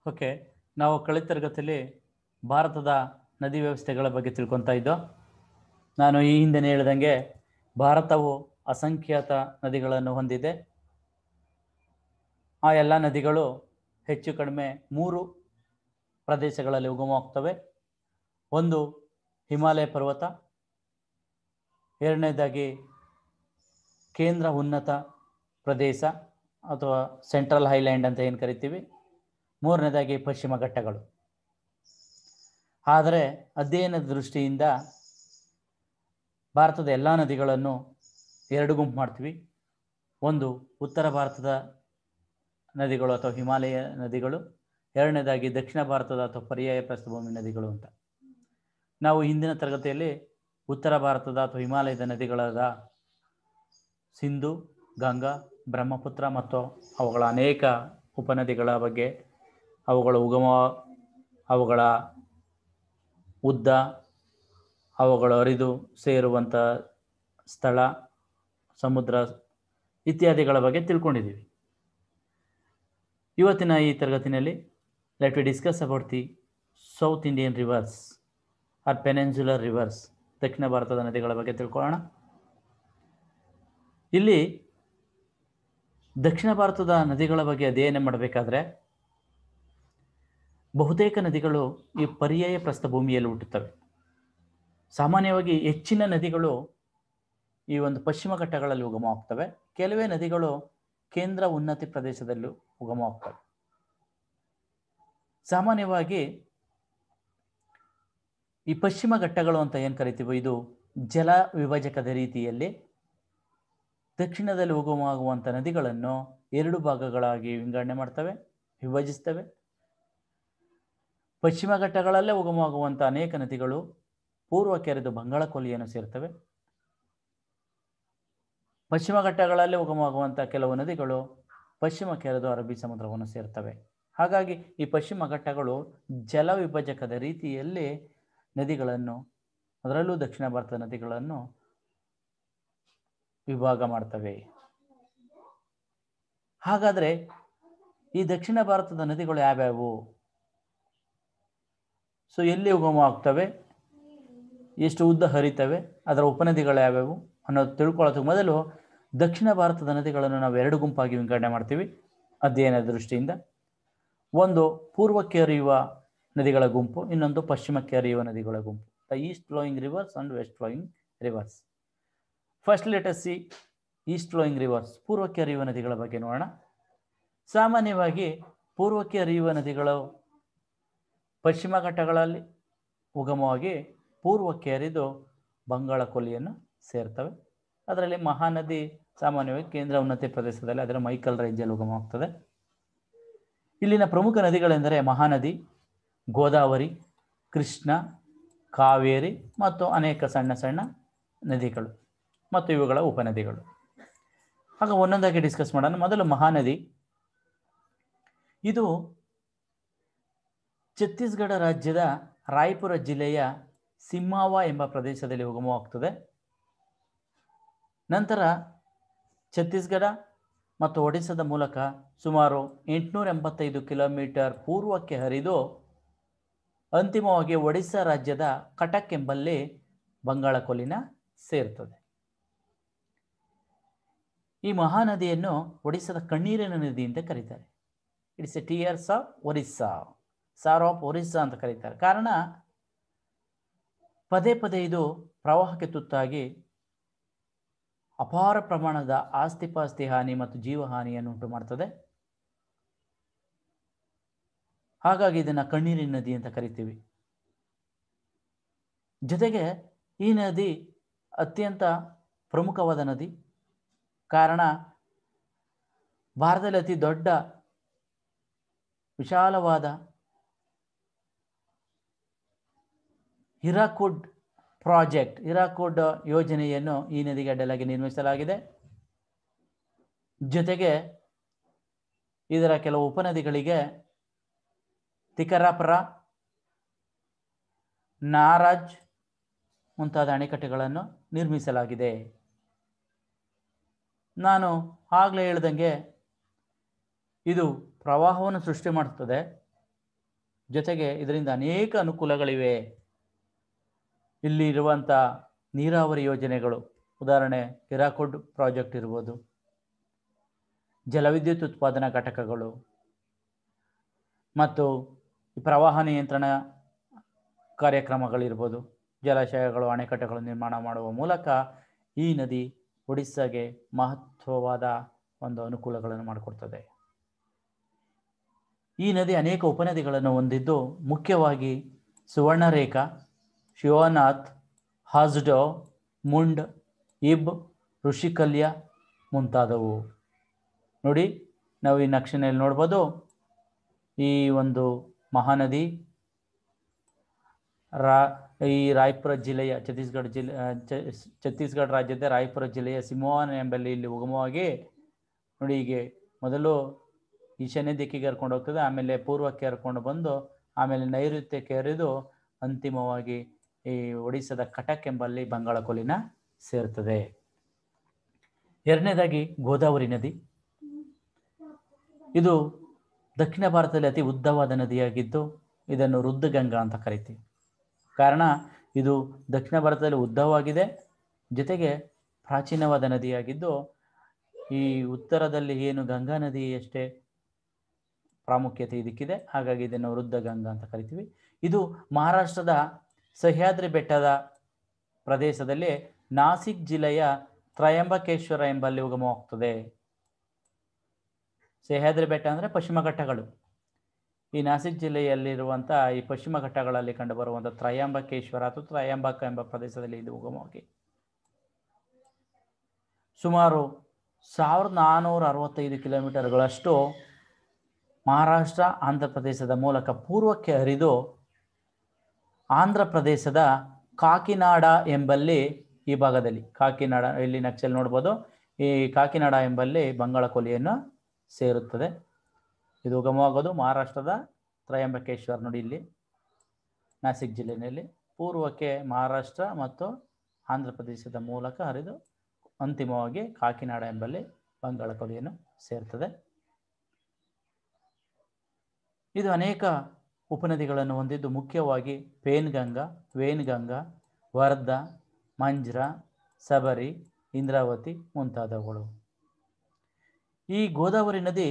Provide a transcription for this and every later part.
Okay, ನಾವು ಕಳೆದ ತರಗತಿಯಲ್ಲಿ ಭಾರತದ ನದಿ ವ್ಯವಸ್ಥೆಗಳ ಬಗ್ಗೆ ತಿಳ್ಕೊತಾ ಇದ್ದೋ. ನಾನು ಈ ಹಿಂದೆ ಹೇಳಿದಂಗೆ ಭಾರತವು ಅಸಂಖ್ಯಾತ ನದಿಗಳನ್ನು ಹೊಂದಿದೆ. ಆ ಎಲ್ಲ ನದಿಗಳು ಹೆಚ್ಚು ಕಡಿಮೆ 3 ಪ್ರದೇಶಗಳಲ್ಲಿ ಉಗಮವಾಗ್ತವೆ. ಒಂದು ಹಿಮಾಲಯ ಪರ್ವತ, ಎರಡನೇದಾಗಿ ಕೇಂದ್ರ ಉನ್ನತ ಪ್ರದೇಶ ಅಥವಾ ಸೆಂಟ್ರಲ್ ಹೈಲ್ಯಾಂಡ್ ಅಂತ ಏನು ಕರಿತೀವಿ, ಮೂರನೇದಾಗಿ ಪಶ್ಚಿಮ ಘಟ್ಟಗಳು. ಆದರೆ ಅಧ್ಯಯನದ ದೃಷ್ಟಿಯಿಂದ ಭಾರತದ ಎಲ್ಲ ನದಿಗಳನ್ನು 2 ಗುಂಪು ಮಾಡ್ತೀವಿ. ಒಂದು ಉತ್ತರ ಭಾರತದ ನದಿಗಳು ಅಥವಾ ಹಿಮಾಲಯ ನದಿಗಳು, ಎರಡನೇದಾಗಿ ದಕ್ಷಿಣ ಭಾರತದ ಅಥವಾ ಪರ್ಯಾಯ ಪ್ರಸ್ಥಭೂಮಿ ನದಿಗಳು ಅಂತ. ನಾವು ಹಿಂದಿನ ತರಗತಿಯಲ್ಲಿ ಉತ್ತರ ಭಾರತದ ಅಥವಾ ಹಿಮಾಲಯದ ನದಿಗಳಾದ ಸಿಂಧು, ಗಂಗಾ, ಬ್ರಹ್ಮಪುತ್ರ ಮತ್ತು ಅವುಗಳ ಅನೇಕ ಉಪನದಿಗಳ ಬಗ್ಗೆ, ಅವುಗಳ ಉಗಮ, ಅವುಗಳ ಉದ್ದ, ಅವುಗಳು ಹರಿದು ಸೇರುವಂಥ ಸ್ಥಳ, ಸಮುದ್ರ ಇತ್ಯಾದಿಗಳ ಬಗ್ಗೆ ತಿಳ್ಕೊಂಡಿದ್ದೀವಿ. ಇವತ್ತಿನ ಈ ತರಗತಿಯಲ್ಲಿ let we discuss about the South Indian rivers or peninsular rivers, ದಕ್ಷಿಣ ಭಾರತದ ನದಿಗಳ ಬಗ್ಗೆ ತಿಳ್ಕೊಳ್ಳೋಣ. ಇಲ್ಲಿ ದಕ್ಷಿಣ ಭಾರತದ ನದಿಗಳ ಬಗ್ಗೆ ಅಧ್ಯಯನ ಮಾಡಬೇಕಾದ್ರೆ ಬಹುತೇಕ ನದಿಗಳು ಈ ಪರ್ಯಾಯ ಪ್ರಸ್ಥಭೂಮಿಯಲ್ಲಿ ಹುಟ್ಟುತ್ತವೆ. ಸಾಮಾನ್ಯವಾಗಿ ಹೆಚ್ಚಿನ ನದಿಗಳು ಈ ಒಂದು ಪಶ್ಚಿಮ ಘಟ್ಟಗಳಲ್ಲಿ ಉಗಮವಾಗ್ತವೆ. ಕೆಲವೇ ನದಿಗಳು ಕೇಂದ್ರ ಉನ್ನತಿ ಪ್ರದೇಶದಲ್ಲೂ ಉಗಮವಾಗ್ತವೆ. ಸಾಮಾನ್ಯವಾಗಿ ಈ ಪಶ್ಚಿಮ ಘಟ್ಟಗಳು ಅಂತ ಏನು ಕರಿತೀವೋ ಇದು ಜಲ ವಿಭಜಕದ ರೀತಿಯಲ್ಲಿ ದಕ್ಷಿಣದಲ್ಲಿ ಉಗಮವಾಗುವಂಥ ನದಿಗಳನ್ನು 2 ಭಾಗಗಳಾಗಿ ವಿಂಗಡಣೆ ಮಾಡ್ತವೆ, ವಿಭಜಿಸ್ತವೆ. ಪಶ್ಚಿಮ ಘಟ್ಟಗಳಲ್ಲೇ ಉಗಮವಾಗುವಂಥ ಅನೇಕ ನದಿಗಳು ಪೂರ್ವಕ್ಕೆ ಹರಿದು ಬಂಗಾಳ ಕೊಲ್ಲಿಯನ್ನು ಸೇರ್ತವೆ. ಪಶ್ಚಿಮ ಘಟ್ಟಗಳಲ್ಲೇ ಉಗಮವಾಗುವಂಥ ಕೆಲವು ನದಿಗಳು ಪಶ್ಚಿಮಕ್ಕೆ ಹರಿದು ಅರಬ್ಬಿ ಸಮುದ್ರವನ್ನು ಸೇರ್ತವೆ. ಹಾಗಾಗಿ ಈ ಪಶ್ಚಿಮ ಘಟ್ಟಗಳು ಜಲ ವಿಭಜಕದ ರೀತಿಯಲ್ಲಿ ನದಿಗಳನ್ನು, ಅದರಲ್ಲೂ ದಕ್ಷಿಣ ಭಾರತದ ನದಿಗಳನ್ನು ವಿಭಾಗ ಮಾಡ್ತವೆ. ಹಾಗಾದರೆ ಈ ದಕ್ಷಿಣ ಭಾರತದ ನದಿಗಳು ಯಾವ್ಯಾವು, ಸೊ ಎಲ್ಲಿ ಉಗಮವಾಗ್ತವೆ, ಎಷ್ಟು ಉದ್ದ ಹರಿತವೆ, ಅದರ ಉಪನದಿಗಳು ಯಾವ್ಯಾವು ಅನ್ನೋದು ತಿಳ್ಕೊಳ್ಳೋದಕ್ಕೆ ಮೊದಲು ದಕ್ಷಿಣ ಭಾರತದ ನದಿಗಳನ್ನು ನಾವು 2 ಗುಂಪಾಗಿ ವಿಂಗಡಣೆ ಮಾಡ್ತೀವಿ ಅಧ್ಯಯನದ ದೃಷ್ಟಿಯಿಂದ. ಒಂದು ಪೂರ್ವಕ್ಕೆ ಹರಿಯುವ ನದಿಗಳ ಗುಂಪು, ಇನ್ನೊಂದು ಪಶ್ಚಿಮಕ್ಕೆ ಹರಿಯುವ ನದಿಗಳ ಗುಂಪು, the east flowing rivers and west flowing rivers. First let us see east flowing rivers, ಪೂರ್ವಕ್ಕೆ ಹರಿಯುವ ನದಿಗಳ ಬಗ್ಗೆ ನೋಡೋಣ. ಸಾಮಾನ್ಯವಾಗಿ ಪೂರ್ವಕ್ಕೆ ಹರಿಯುವ ನದಿಗಳು ಪಶ್ಚಿಮ ಘಟ್ಟಗಳಲ್ಲಿ ಉಗಮವಾಗಿ ಪೂರ್ವಕ್ಕೆ ಹರಿದು ಬಂಗಾಳ ಕೊಲ್ಲಿಯನ್ನು ಸೇರ್ತವೆ. ಅದರಲ್ಲಿ ಮಹಾನದಿ ಸಾಮಾನ್ಯವಾಗಿ ಕೇಂದ್ರ ಉನ್ನತಿ ಪ್ರದೇಶದಲ್ಲಿ, ಅದರ ಮೈಕಲ್ ರೇಂಜಲ್ಲಿ ಉಗಮವಾಗ್ತದೆ. ಇಲ್ಲಿನ ಪ್ರಮುಖ ನದಿಗಳೆಂದರೆ ಮಹಾನದಿ, ಗೋದಾವರಿ, ಕೃಷ್ಣ, ಕಾವೇರಿ ಮತ್ತು ಅನೇಕ ಸಣ್ಣ ಸಣ್ಣ ನದಿಗಳು ಮತ್ತು ಇವುಗಳ ಉಪನದಿಗಳು. ಆಗ ಒಂದೊಂದಾಗಿ ಡಿಸ್ಕಸ್ ಮಾಡೋಣ. ಮೊದಲು ಮಹಾನದಿ. ಇದು ಛತ್ತೀಸ್ಗಢ ರಾಜ್ಯದ ರಾಯಪುರ ಜಿಲ್ಲೆಯ ಸಿಮ್ಮಾವಾ ಎಂಬ ಪ್ರದೇಶದಲ್ಲಿ ಉಗಮವಾಗ್ತದೆ. ನಂತರ ಛತ್ತೀಸ್ಗಢ ಮತ್ತು ಒಡಿಸ್ಸಾದ ಮೂಲಕ ಸುಮಾರು 885 ಕಿಲೋಮೀಟರ್ ಪೂರ್ವಕ್ಕೆ ಹರಿದು ಅಂತಿಮವಾಗಿ ಒಡಿಸ್ಸಾ ರಾಜ್ಯದ ಕಟಕ್ ಎಂಬಲ್ಲಿ ಬಂಗಾಳ ಕೊಲ್ಲಿನ ಸೇರ್ತದೆ. ಈ ಮಹಾನದಿಯನ್ನು ಒಡಿಸ್ಸಾದ ಕಣ್ಣೀರಿನ ನದಿ ಅಂತ ಕರೀತಾರೆ. It's A tears of Orissa, sir of Orissa ಅಂತ ಕರೀತಾರೆ. ಕಾರಣ ಪದೇ ಪದೇ ಇದು ಪ್ರವಾಹಕ್ಕೆ ತುತ್ತಾಗಿ ಅಪಾರ ಪ್ರಮಾಣದ ಆಸ್ತಿಪಾಸ್ತಿ ಹಾನಿ ಮತ್ತು ಜೀವಹಾನಿಯನ್ನು ಉಂಟು ಮಾಡ್ತದೆ. ಹಾಗಾಗಿ ಇದನ್ನು ಕಣ್ಣೀರಿನ ನದಿ ಅಂತ ಕರಿತೀವಿ. ಜೊತೆಗೆ ಈ ನದಿ ಅತ್ಯಂತ ಪ್ರಮುಖವಾದ ನದಿ. ಕಾರಣ ಭಾರತದಲ್ಲಿ ಅತಿ ದೊಡ್ಡ ವಿಶಾಲವಾದ ಹಿರಾಕುಡ್ ಪ್ರಾಜೆಕ್ಟ್, ಹಿರಾಕುಡ್ ಯೋಜನೆಯನ್ನು ಈ ನದಿಗೆ ಅಡ್ಡಲಾಗಿ ನಿರ್ಮಿಸಲಾಗಿದೆ. ಜೊತೆಗೆ ಇದರ ಕೆಲವು ಉಪನದಿಗಳಿಗೆ ತಿಕರಾಪುರ, ನಾರಾಜ್ ಮುಂತಾದ ಅಣೆಕಟ್ಟುಗಳನ್ನು ನಿರ್ಮಿಸಲಾಗಿದೆ. ನಾನು ಆಗಲೇ ಹೇಳ್ದಂಗೆ ಇದು ಪ್ರವಾಹವನ್ನು ಸೃಷ್ಟಿ ಮಾಡುತ್ತದೆ. ಜೊತೆಗೆ ಇದರಿಂದ ಅನೇಕ ಅನುಕೂಲಗಳಿವೆ. ಇಲ್ಲಿ ಇರುವಂಥ ನೀರಾವರಿ ಯೋಜನೆಗಳು, ಉದಾಹರಣೆ ಹಿರಾಕುಡ್ ಪ್ರಾಜೆಕ್ಟ್ ಇರ್ಬೋದು, ಜಲವಿದ್ಯುತ್ ಉತ್ಪಾದನಾ ಘಟಕಗಳು ಮತ್ತು ಪ್ರವಾಹ ನಿಯಂತ್ರಣ ಕಾರ್ಯಕ್ರಮಗಳಿರ್ಬೋದು, ಜಲಾಶಯಗಳು, ಅಣೆಕಟ್ಟೆಗಳು ನಿರ್ಮಾಣ ಮಾಡುವ ಮೂಲಕ ಈ ನದಿ ಒಡಿಸ್ಸಾಗೆ ಮಹತ್ವವಾದ ಒಂದು ಅನುಕೂಲಗಳನ್ನು ಮಾಡಿಕೊಡ್ತದೆ. ಈ ನದಿ ಅನೇಕ ಉಪನದಿಗಳನ್ನು ಹೊಂದಿದ್ದು ಮುಖ್ಯವಾಗಿ ಸುವರ್ಣರೇಖಾ, ಶಿವನಾಥ್, ಹಾಜ್ಡೋ, ಮುಂಡ್, ಇಬ್, ಋಷಿಕಲ್ಯ ಮುಂತಾದವು. ನೋಡಿ, ನಾವು ಈ ನಕ್ಷೆನಲ್ಲಿ ನೋಡ್ಬೋದು. ಈ ಒಂದು ಮಹಾನದಿ ಈ ರಾಯ್ಪುರ ಜಿಲ್ಲೆಯ ಛತ್ತೀಸ್ಗಢ ರಾಜ್ಯದ ರಾಯ್ಪುರ ಜಿಲ್ಲೆಯ ಸಿಮೋನ್ ಎಂಬಲ್ಲಿ ಇಲ್ಲಿ ಉಗಮವಾಗಿ ನೋಡಿ, ಹೀಗೆ ಮೊದಲು ಈಶಾನ್ಯ ದಿಕ್ಕಿಗೆ ಹರ್ಕೊಂಡು ಹೋಗ್ತದೆ, ಆಮೇಲೆ ಪೂರ್ವಕ್ಕೆ ಹರ್ಕೊಂಡು ಬಂದು ಆಮೇಲೆ ನೈಋತ್ಯಕ್ಕೆ ಹರಿದು ಅಂತಿಮವಾಗಿ ಈ ಒಡಿಸ್ಸಾದ ಕಟಕ್ ಎಂಬಲ್ಲಿ ಬಂಗಾಳ ಕೊಲ್ಲಿನ ಸೇರ್ತದೆ. ಎರಡನೇದಾಗಿ ಗೋದಾವರಿ ನದಿ. ಇದು ದಕ್ಷಿಣ ಭಾರತದಲ್ಲಿ ಅತಿ ಉದ್ದವಾದ ನದಿಯಾಗಿದ್ದು ಇದನ್ನು ರುದ್ರಗಂಗಾ ಅಂತ ಕರಿತೀವಿ. ಕಾರಣ ಇದು ದಕ್ಷಿಣ ಭಾರತದಲ್ಲಿ ಉದ್ದವಾಗಿದೆ, ಜೊತೆಗೆ ಪ್ರಾಚೀನವಾದ ನದಿಯಾಗಿದ್ದು ಈ ಉತ್ತರದಲ್ಲಿ ಏನು ಗಂಗಾ ನದಿಯಷ್ಟೇ ಪ್ರಾಮುಖ್ಯತೆ ಇದಕ್ಕಿದೆ, ಹಾಗಾಗಿ ಇದನ್ನು ರುದ್ರಗಂಗಾ ಅಂತ ಕರಿತೀವಿ. ಇದು ಮಹಾರಾಷ್ಟ್ರದ ಸಹ್ಯಾದ್ರಿ ಬೆಟ್ಟದ ಪ್ರದೇಶದಲ್ಲಿ ನಾಸಿಕ್ ಜಿಲ್ಲೆಯ ತ್ರಯಂಬಕೇಶ್ವರ ಎಂಬಲ್ಲಿ ಉಗಮವಾಗ್ತದೆ. ಸಹ್ಯಾದ್ರಿ ಬೆಟ್ಟ ಅಂದರೆ ಪಶ್ಚಿಮ ಘಟ್ಟಗಳು. ಈ ನಾಸಿಕ್ ಜಿಲ್ಲೆಯಲ್ಲಿರುವಂಥ ಈ ಪಶ್ಚಿಮ ಘಟ್ಟಗಳಲ್ಲಿ ಕಂಡುಬರುವಂಥ ತ್ರಯಂಬಕೇಶ್ವರ ಅಥವಾ ತ್ರಯಂಬಕ ಎಂಬ ಪ್ರದೇಶದಲ್ಲಿ ಇದು ಉಗಮವಾಗಿ ಸುಮಾರು 1465 ಕಿಲೋಮೀಟರ್ಗಳಷ್ಟು ಮಹಾರಾಷ್ಟ್ರ ಆಂಧ್ರ ಪ್ರದೇಶದ ಮೂಲಕ ಪೂರ್ವಕ್ಕೆ ಹರಿದು ಆಂಧ್ರ ಪ್ರದೇಶದ ಕಾಕಿನಾಡ ಎಂಬಲ್ಲಿ, ಈ ಭಾಗದಲ್ಲಿ ಕಾಕಿನಾಡ, ಇಲ್ಲಿ ನಕ್ಷೆಯಲ್ಲಿ ನೋಡ್ಬೋದು, ಈ ಕಾಕಿನಾಡ ಎಂಬಲ್ಲಿ ಬಂಗಾಳ ಕೊಲ್ಲಿಯನ್ನು ಸೇರುತ್ತದೆ. ಇದು ಉಗಮವಾಗೋದು ಮಹಾರಾಷ್ಟ್ರದ ತ್ರಯಂಬಕೇಶ್ವರ. ನೋಡಿ, ಇಲ್ಲಿ ನಾಸಿಕ್ ಜಿಲ್ಲೆಯಲ್ಲಿ ಪೂರ್ವಕ್ಕೆ ಮಹಾರಾಷ್ಟ್ರ ಮತ್ತು ಆಂಧ್ರ ಪ್ರದೇಶದ ಮೂಲಕ ಹರಿದು ಅಂತಿಮವಾಗಿ ಕಾಕಿನಾಡ ಎಂಬಲ್ಲಿ ಬಂಗಾಳ ಕೊಲ್ಲಿಯನ್ನು ಸೇರ್ತದೆ. ಇದು ಅನೇಕ ಉಪನದಿಗಳನ್ನು ಹೊಂದಿದ್ದು ಮುಖ್ಯವಾಗಿ ಪೇನ್ಗಂಗಾ, ವೇನ್ಗಂಗಾ, ವರ್ಧಾ, ಮಂಜ್ರಾ, ಸಬರಿ, ಇಂದ್ರಾವತಿ ಮುಂತಾದವುಗಳು. ಈ ಗೋದಾವರಿ ನದಿ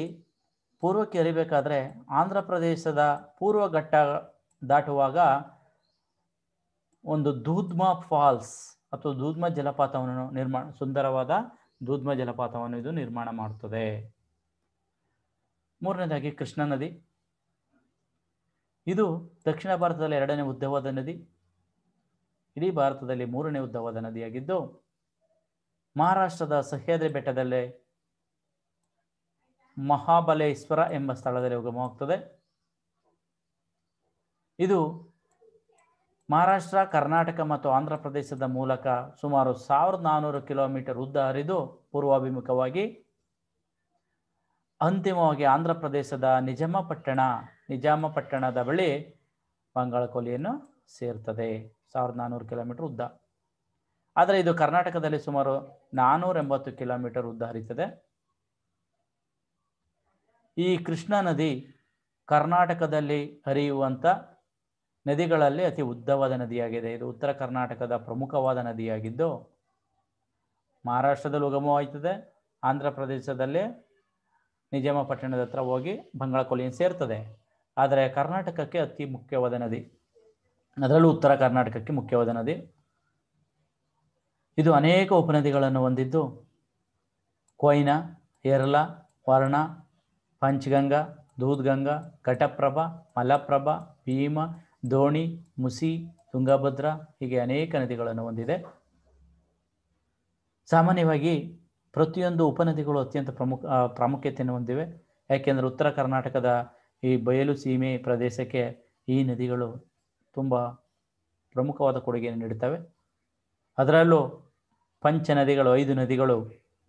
ಪೂರ್ವಕ್ಕೆ ಹರಿಬೇಕಾದ್ರೆ ಆಂಧ್ರ ಪ್ರದೇಶದ ಪೂರ್ವ ಘಟ್ಟ ದಾಟುವಾಗ ಒಂದು ದೂಧ್ಮಾ ಫಾಲ್ಸ್ ಅಥವಾ ದೂಧ್ಮಾ ಜಲಪಾತವನ್ನು ಸುಂದರವಾದ ದೂಧ್ಮಾ ಜಲಪಾತವನ್ನು ಇದು ನಿರ್ಮಾಣ ಮಾಡುತ್ತದೆ. ಮೂರನೇದಾಗಿ ಕೃಷ್ಣಾ ನದಿ. ಇದು ದಕ್ಷಿಣ ಭಾರತದಲ್ಲಿ ಎರಡನೇ ಉದ್ದವಾದ ನದಿ, ಇಡೀ ಭಾರತದಲ್ಲಿ ಮೂರನೇ ಉದ್ದವಾದ ನದಿಯಾಗಿದ್ದು ಮಹಾರಾಷ್ಟ್ರದ ಸಹ್ಯಾದ್ರಿ ಬೆಟ್ಟದಲ್ಲೇ ಮಹಾಬಲೇಶ್ವರ ಎಂಬ ಸ್ಥಳದಲ್ಲಿ ಉಗಮವಾಗ್ತದೆ. ಇದು ಮಹಾರಾಷ್ಟ್ರ, ಕರ್ನಾಟಕ ಮತ್ತು ಆಂಧ್ರ ಪ್ರದೇಶದ ಮೂಲಕ ಸುಮಾರು 1400 ಕಿಲೋಮೀಟರ್ ಉದ್ದ ಹರಿದು ಪೂರ್ವಾಭಿಮುಖವಾಗಿ ಅಂತಿಮವಾಗಿ ಆಂಧ್ರ ಪ್ರದೇಶದ ನಿಜಾಮಪಟ್ಟಣದ ಬಳಿ ಬಂಗಾಳ ಕೊಲ್ಲಿಯನ್ನು ಸೇರ್ತದೆ. 1400 ಕಿಲೋಮೀಟರ್ ಉದ್ದ. ಆದರೆ ಇದು ಕರ್ನಾಟಕದಲ್ಲಿ ಸುಮಾರು 480 ಕಿಲೋಮೀಟರ್ ಉದ್ದ ಹರಿತದೆ. ಈ ಕೃಷ್ಣಾ ನದಿ ಕರ್ನಾಟಕದಲ್ಲಿ ಹರಿಯುವಂಥ ನದಿಗಳಲ್ಲಿ ಅತಿ ಉದ್ದವಾದ ನದಿಯಾಗಿದೆ. ಇದು ಉತ್ತರ ಕರ್ನಾಟಕದ ಪ್ರಮುಖವಾದ ನದಿಯಾಗಿದ್ದು ಮಹಾರಾಷ್ಟ್ರದಲ್ಲಿ ಉಗಮವಾಯ್ತದೆ, ಆಂಧ್ರ ಪ್ರದೇಶದಲ್ಲಿ ನಿಜಾಮಪಟ್ಟಣದ ಹತ್ರ ಹೋಗಿ ಬಂಗಾಳ ಕೊಲ್ಲಿಯನ್ನು ಸೇರ್ತದೆ. ಆದರೆ ಕರ್ನಾಟಕಕ್ಕೆ ಅತಿ ಮುಖ್ಯವಾದ ನದಿ, ಅದರಲ್ಲೂ ಉತ್ತರ ಕರ್ನಾಟಕಕ್ಕೆ ಮುಖ್ಯವಾದ ನದಿ. ಇದು ಅನೇಕ ಉಪನದಿಗಳನ್ನು ಹೊಂದಿದ್ದು ಕೊಯ್ನಾ, ಯೆರ್ಲಾ, ವರ್ಣ, ಪಂಚ್ಗಂಗಾ, ದೂದ್ಗಂಗಾ, ಘಟಪ್ರಭಾ, ಮಲಪ್ರಭಾ, ಭೀಮ, ದೋಣಿ, ಮುಸಿ, ತುಂಗಭದ್ರಾ ಹೀಗೆ ಅನೇಕ ನದಿಗಳನ್ನು ಹೊಂದಿದೆ. ಸಾಮಾನ್ಯವಾಗಿ ಪ್ರತಿಯೊಂದು ಉಪನದಿಗಳು ಅತ್ಯಂತ ಪ್ರಾಮುಖ್ಯತೆಯನ್ನು ಹೊಂದಿವೆ. ಯಾಕೆಂದರೆ ಉತ್ತರ ಕರ್ನಾಟಕದ ಈ ಬಯಲು ಸೀಮೆ ಪ್ರದೇಶಕ್ಕೆ ಈ ನದಿಗಳು ತುಂಬ ಪ್ರಮುಖವಾದ ಕೊಡುಗೆಯನ್ನು ನೀಡುತ್ತವೆ. ಅದರಲ್ಲೂ ಪಂಚ ನದಿಗಳು, 5 ನದಿಗಳು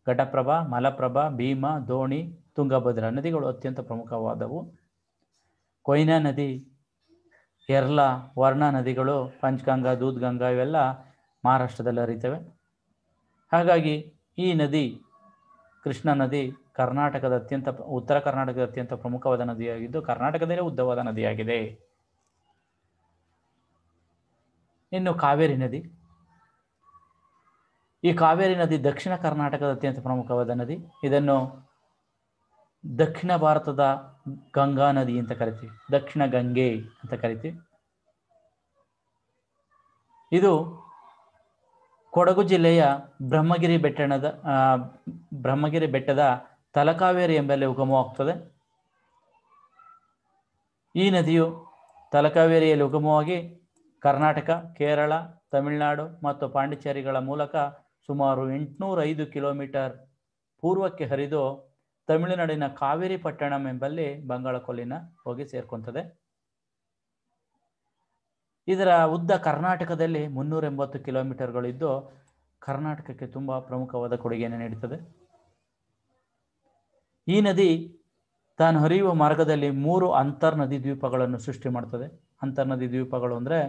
ಘಟಪ್ರಭಾ, ಮಲಪ್ರಭಾ, ಭೀಮ, ದೋಣಿ, ತುಂಗಭದ್ರಾ ನದಿಗಳು ಅತ್ಯಂತ ಪ್ರಮುಖವಾದವು. ಕೊಯ್ನಾ ನದಿ, ಯೆರ್ಲಾ, ವರ್ಣ ನದಿಗಳು, ಪಂಚ್ಗಂಗಾ, ದೂದ್ಗಂಗಾ ಇವೆಲ್ಲ ಮಹಾರಾಷ್ಟ್ರದಲ್ಲಿ ಹರಿತವೆ. ಹಾಗಾಗಿ ಈ ನದಿ, ಕೃಷ್ಣಾ ನದಿ ಉತ್ತರ ಕರ್ನಾಟಕದ ಅತ್ಯಂತ ಪ್ರಮುಖವಾದ ನದಿಯಾಗಿದ್ದು ಕರ್ನಾಟಕದಲ್ಲೇ ಉದ್ದವಾದ ನದಿಯಾಗಿದೆ. ಇನ್ನು ಕಾವೇರಿ ನದಿ. ಈ ಕಾವೇರಿ ನದಿ ದಕ್ಷಿಣ ಕರ್ನಾಟಕದ ಅತ್ಯಂತ ಪ್ರಮುಖವಾದ ನದಿ. ಇದನ್ನು ದಕ್ಷಿಣ ಭಾರತದ ಗಂಗಾ ನದಿ ಅಂತ ಕರಿತೀವಿ, ದಕ್ಷಿಣ ಗಂಗೆ ಅಂತ ಕರಿತೀವಿ. ಇದು ಕೊಡಗು ಜಿಲ್ಲೆಯ ಬ್ರಹ್ಮಗಿರಿ ಬೆಟ್ಟದ ತಲಕಾವೇರಿ ಎಂಬಲ್ಲಿ ಉಗಮವಾಗ್ತದೆ. ಈ ನದಿಯು ತಲಕಾವೇರಿಯಲ್ಲಿ ಉಗಮವಾಗಿ ಕರ್ನಾಟಕ, ಕೇರಳ, ತಮಿಳುನಾಡು ಮತ್ತು ಪಾಂಡಿಚೇರಿಗಳ ಮೂಲಕ ಸುಮಾರು 805 ಕಿಲೋಮೀಟರ್ ಪೂರ್ವಕ್ಕೆ ಹರಿದು ತಮಿಳುನಾಡಿನ ಕಾವೇರಿ ಪಟ್ಟಣಂ ಎಂಬಲ್ಲಿ ಬಂಗಾಳ ಕೊಲ್ಲಿನ ಹೋಗಿ ಸೇರ್ಕೊತದೆ. ಇದರ ಉದ್ದ ಕರ್ನಾಟಕದಲ್ಲಿ 380 ಕಿಲೋಮೀಟರ್ಗಳಿದ್ದು ಕರ್ನಾಟಕಕ್ಕೆ ತುಂಬ ಪ್ರಮುಖವಾದ ಕೊಡುಗೆಯನ್ನು ನೀಡುತ್ತದೆ. ಈ ನದಿ ತಾನು ಹರಿಯುವ ಮಾರ್ಗದಲ್ಲಿ 3 ಅಂತರ್ನದಿ ದ್ವೀಪಗಳನ್ನು ಸೃಷ್ಟಿ ಮಾಡ್ತದೆ. ಅಂತರ್ನದಿ ದ್ವೀಪಗಳು ಅಂದರೆ